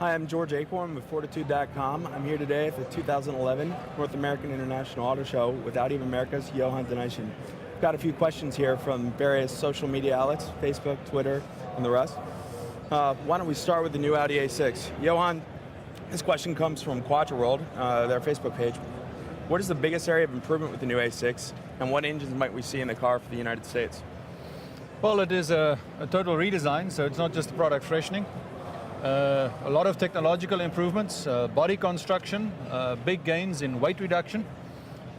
Hi, I'm George Acorn with Fortitude.com. I'm here today at the 2011 North American International Auto Show with Audi of America's Johan Nysschen. We've got a few questions here from various social media outlets, Facebook, Twitter, and the rest. Why don't we start with the new Audi A6? Johan, this question comes from Quattro World, their Facebook page. What is the biggest area of improvement with the new A6, and what engines might we see in the car for the United States? Well, it is a total redesign, so it's not just product freshening. A lot of technological improvements, body construction, big gains in weight reduction,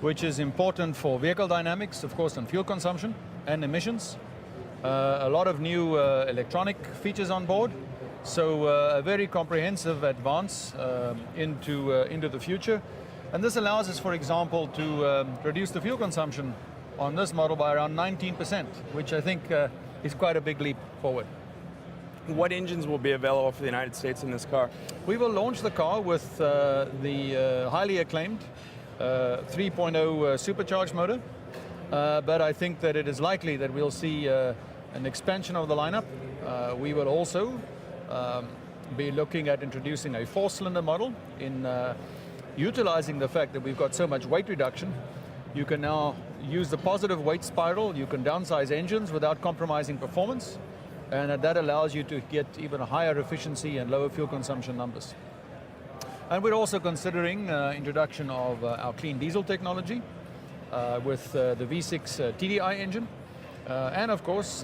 which is important for vehicle dynamics, of course, and fuel consumption and emissions. A lot of new electronic features on board, so a very comprehensive advance into the future. And this allows us, for example, to reduce the fuel consumption on this model by around 19%, which I think is quite a big leap forward. What engines will be available for the United States in this car? We will launch the car with the highly acclaimed 3.0 supercharged motor, but I think that it is likely that we'll see an expansion of the lineup. We will also be looking at introducing a 4-cylinder model in utilizing the fact that we've got so much weight reduction. You can now use the positive weight spiral, you can downsize engines without compromising performance, and that allows you to get even a higher efficiency and lower fuel consumption numbers. And we're also considering introduction of our clean diesel technology with the V6 TDI engine. And of course,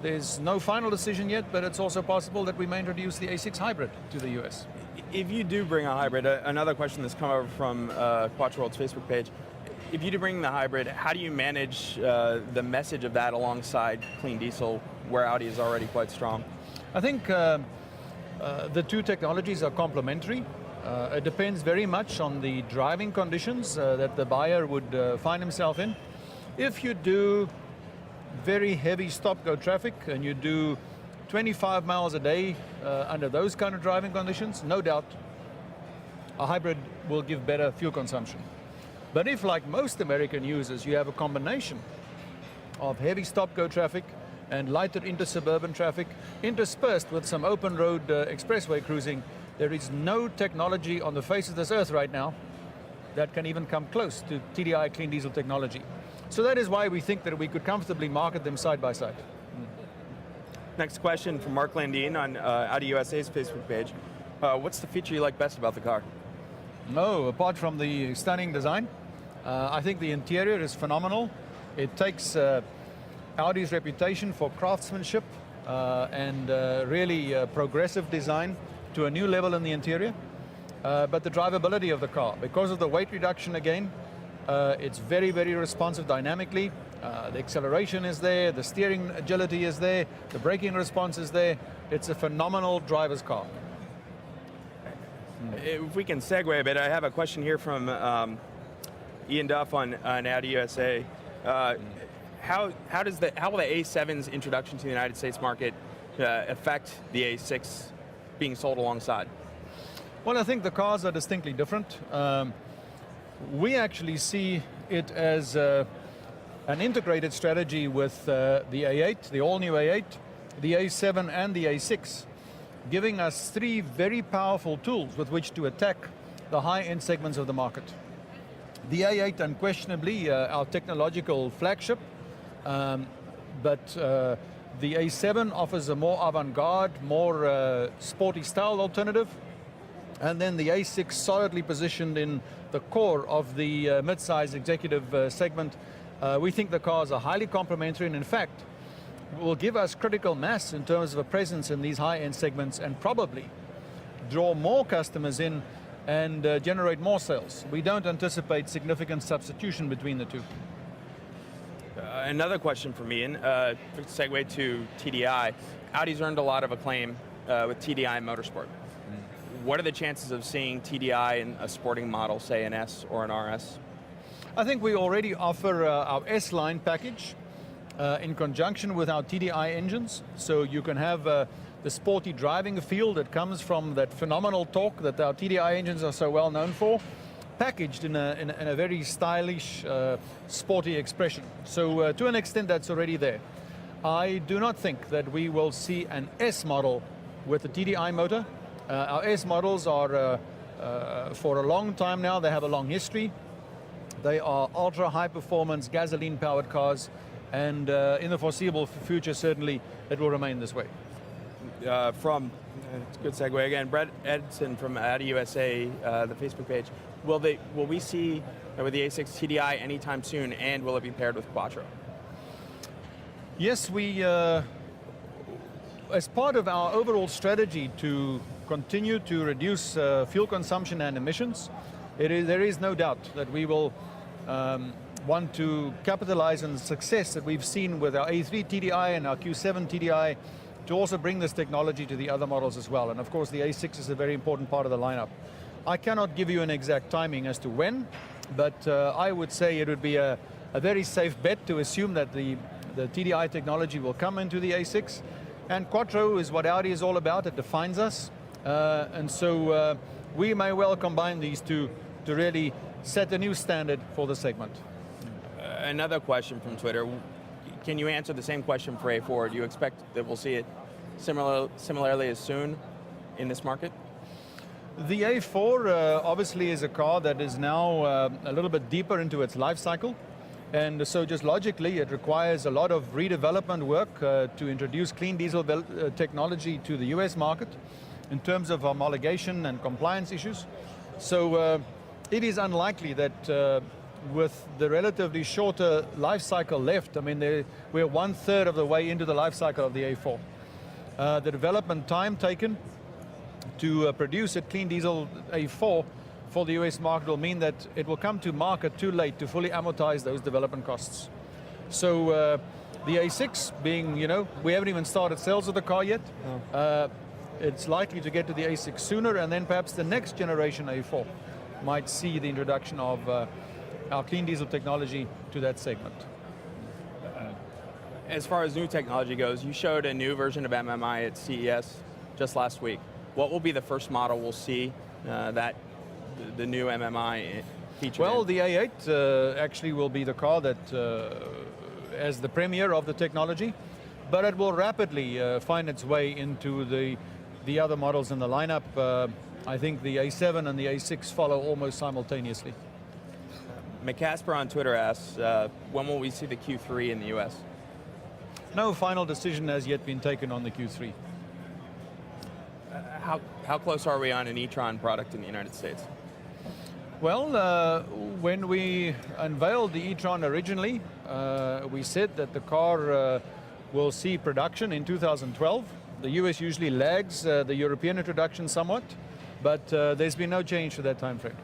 there's no final decision yet, but it's also possible that we may introduce the A6 hybrid to the US. If you do bring a hybrid, another question that's come over from Quattro World's Facebook page, if you do bring the hybrid, how do you manage the message of that alongside clean diesel, where Audi is already quite strong? I think the two technologies are complementary. It depends very much on the driving conditions that the buyer would find himself in. If you do very heavy stop-go traffic and you do 25 miles a day under those kind of driving conditions, no doubt a hybrid will give better fuel consumption. But if, like most American users, you have a combination of heavy stop-go traffic and lighter inter-suburban traffic, interspersed with some open road expressway cruising, there is no technology on the face of this earth right now that can even come close to TDI clean diesel technology. So that is why we think that we could comfortably market them side by side. Next question from Mark Landine on Audi USA's Facebook page. What's the feature you like best about the car? No, apart from the stunning design, I think the interior is phenomenal. It takes Audi's reputation for craftsmanship and really progressive design to a new level in the interior. But the drivability of the car, because of the weight reduction again, it's very, very responsive dynamically. The acceleration is there, the steering agility is there, the braking response is there. It's a phenomenal driver's car. If we can segue a bit, I have a question here from Ian Duff on Audi USA. How will the A7's introduction to the United States market affect the A6 being sold alongside? Well, I think the cars are distinctly different. We actually see it as an integrated strategy with the A8, the all-new A8, the A7 and the A6, giving us 3 very powerful tools with which to attack the high-end segments of the market. The A8 unquestionably our technological flagship, but the A7 offers a more avant-garde, more sporty style alternative, and then the A6 solidly positioned in the core of the mid-size executive segment. We think the cars are highly complementary and in fact will give us critical mass in terms of a presence in these high-end segments and probably draw more customers in and generate more sales. We don't anticipate significant substitution between the two. Another question from Ian, segue to TDI. Audi's earned a lot of acclaim with TDI Motorsport. What are the chances of seeing TDI in a sporting model, say an S or an RS? I think we already offer our S-Line package in conjunction with our TDI engines, so you can have the sporty driving feel that comes from that phenomenal torque that our TDI engines are so well known for, packaged in a very stylish, sporty expression. So to an extent that's already there. I do not think that we will see an S model with a TDI motor. Our S models are, for a long time now, they have a long history. They are ultra high performance, gasoline powered cars, and in the foreseeable future, certainly, it will remain this way. It's a good segue again, Brett Edson from Audi USA, the Facebook page. Will we see with the A6 TDI anytime soon, and will it be paired with Quattro? Yes, we, as part of our overall strategy to continue to reduce fuel consumption and emissions, there is no doubt that we will want to capitalize on the success that we've seen with our A3 TDI and our Q7 TDI to also bring this technology to the other models as well. And of course, the A6 is a very important part of the lineup. I cannot give you an exact timing as to when, but I would say it would be a very safe bet to assume that the TDI technology will come into the A6. And Quattro is what Audi is all about. It defines us. And so we may well combine these two to really set a new standard for the segment. Another question from Twitter. Can you answer the same question for A4? Do you expect that we'll see it similarly as soon in this market? The A4 obviously is a car that is now a little bit deeper into its life cycle. And so just logically, it requires a lot of redevelopment work to introduce clean diesel technology to the US market in terms of homologation and compliance issues. So it is unlikely that with the relatively shorter life cycle left, I mean, we're 1/3 of the way into the life cycle of the A4. The development time taken to produce a clean diesel A4 for the US market will mean that it will come to market too late to fully amortize those development costs. So the A6 being, we haven't even started sales of the car yet. It's likely to get to the A6 sooner, and then perhaps the next generation A4 might see the introduction of our clean diesel technology to that segment. As far as new technology goes, you showed a new version of MMI at CES just last week. What will be the first model we'll see the new MMI featured? Well, the A8 actually will be the car that as the premier of the technology, but it will rapidly find its way into the other models in the lineup. I think the A7 and the A6 follow almost simultaneously. McCasper on Twitter asks, when will we see the Q3 in the US? No final decision has yet been taken on the Q3. How close are we on an e-tron product in the United States? Well, when we unveiled the e-tron originally, we said that the car will see production in 2012. The US usually lags the European introduction somewhat, but there's been no change to that time frame.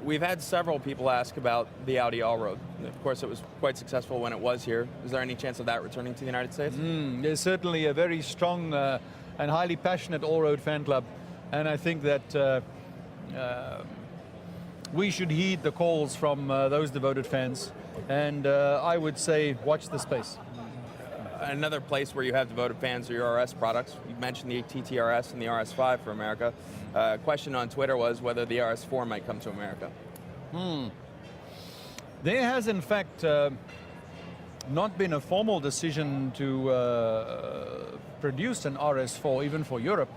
We've had several people ask about the Audi Allroad. Of course, it was quite successful when it was here. Is there any chance of that returning to the United States? There's certainly a very strong and highly passionate Allroad fan club, and I think that we should heed the calls from those devoted fans, and I would say watch the space. Another place where you have devoted fans are your RS products. You mentioned the TTRS and the RS5 for America. Question on Twitter was whether the RS4 might come to America. There has, in fact, not been a formal decision to produce an RS4 even for Europe.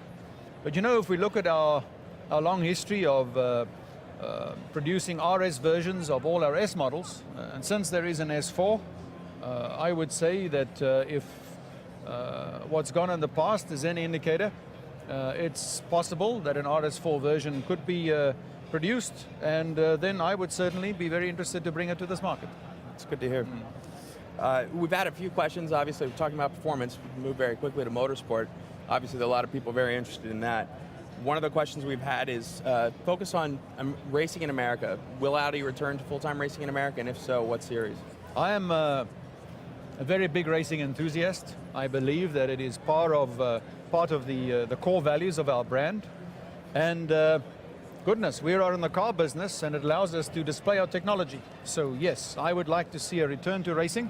But if we look at our long history of producing RS versions of all our S models, and since there is an S4, I would say that if what's gone in the past is any indicator, it's possible that an RS4 version could be produced, and then I would certainly be very interested to bring it to this market. It's good to hear. We've had a few questions. Obviously, we're talking about performance. We moved very quickly to motorsport. Obviously, there are a lot of people very interested in that. One of the questions we've had is focus on racing in America. Will Audi return to full-time racing in America, and if so, what series? I am a very big racing enthusiast. I believe that it is part of the core values of our brand. And goodness, we are in the car business, and it allows us to display our technology. So yes, I would like to see a return to racing.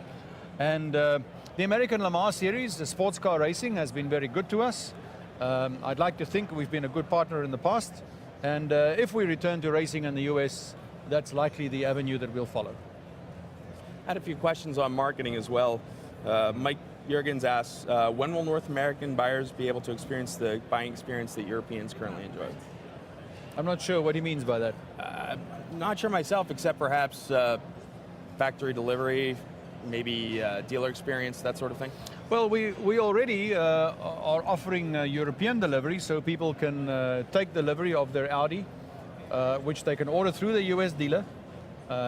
And the American Le Mans Series, the sports car racing, has been very good to us. I'd like to think we've been a good partner in the past. And if we return to racing in the US, that's likely the avenue that we'll follow. I had a few questions on marketing as well. Mike Jurgens asks, when will North American buyers be able to experience the buying experience that Europeans currently enjoy? I'm not sure what he means by that. Not sure myself, except perhaps factory delivery, maybe dealer experience, that sort of thing. Well, we already are offering European delivery, so people can take delivery of their Audi, which they can order through the US dealer,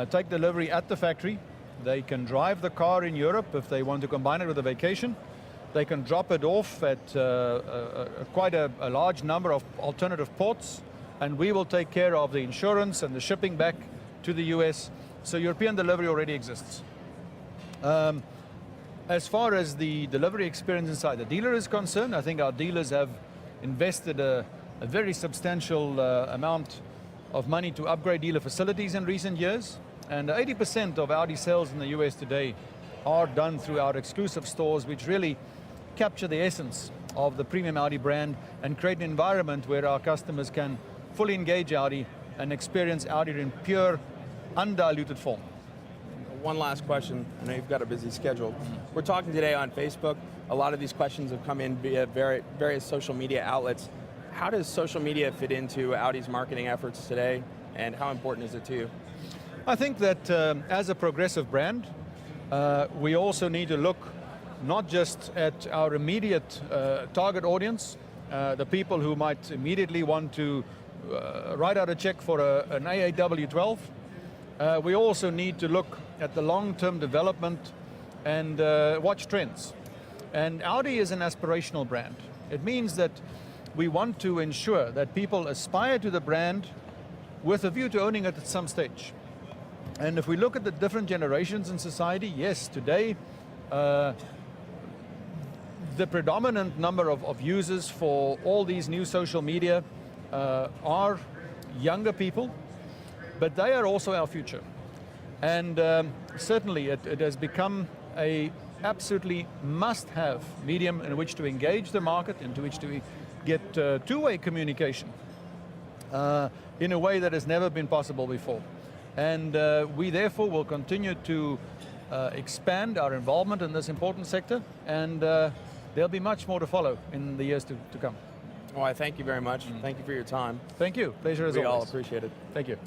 take delivery at the factory. They can drive the car in Europe if they want to combine it with a vacation. They can drop it off at quite a large number of alternative ports, and we will take care of the insurance and the shipping back to the US. So European delivery already exists. As far as the delivery experience inside the dealer is concerned, I think our dealers have invested a very substantial amount of money to upgrade dealer facilities in recent years. And 80% of Audi sales in the US today are done through our exclusive stores, which really capture the essence of the premium Audi brand and create an environment where our customers can fully engage Audi and experience Audi in pure, undiluted form. One last question. I know you've got a busy schedule. We're talking today on Facebook. A lot of these questions have come in via various social media outlets. How does social media fit into Audi's marketing efforts today, and how important is it to you? I think that as a progressive brand, we also need to look not just at our immediate target audience, the people who might immediately want to write out a check for an AAW12. We also need to look at the long-term development and watch trends. And Audi is an aspirational brand. It means that we want to ensure that people aspire to the brand with a view to owning it at some stage. And if we look at the different generations in society, yes, today the predominant number of users for all these new social media are younger people, but they are also our future. And certainly it has become a absolutely must-have medium in which to engage the market, into which to get two-way communication in a way that has never been possible before. And we therefore will continue to expand our involvement in this important sector, and there'll be much more to follow in the years to come. Well, I thank you very much. Thank you for your time. Thank you. Pleasure as always. We all appreciate it. Thank you.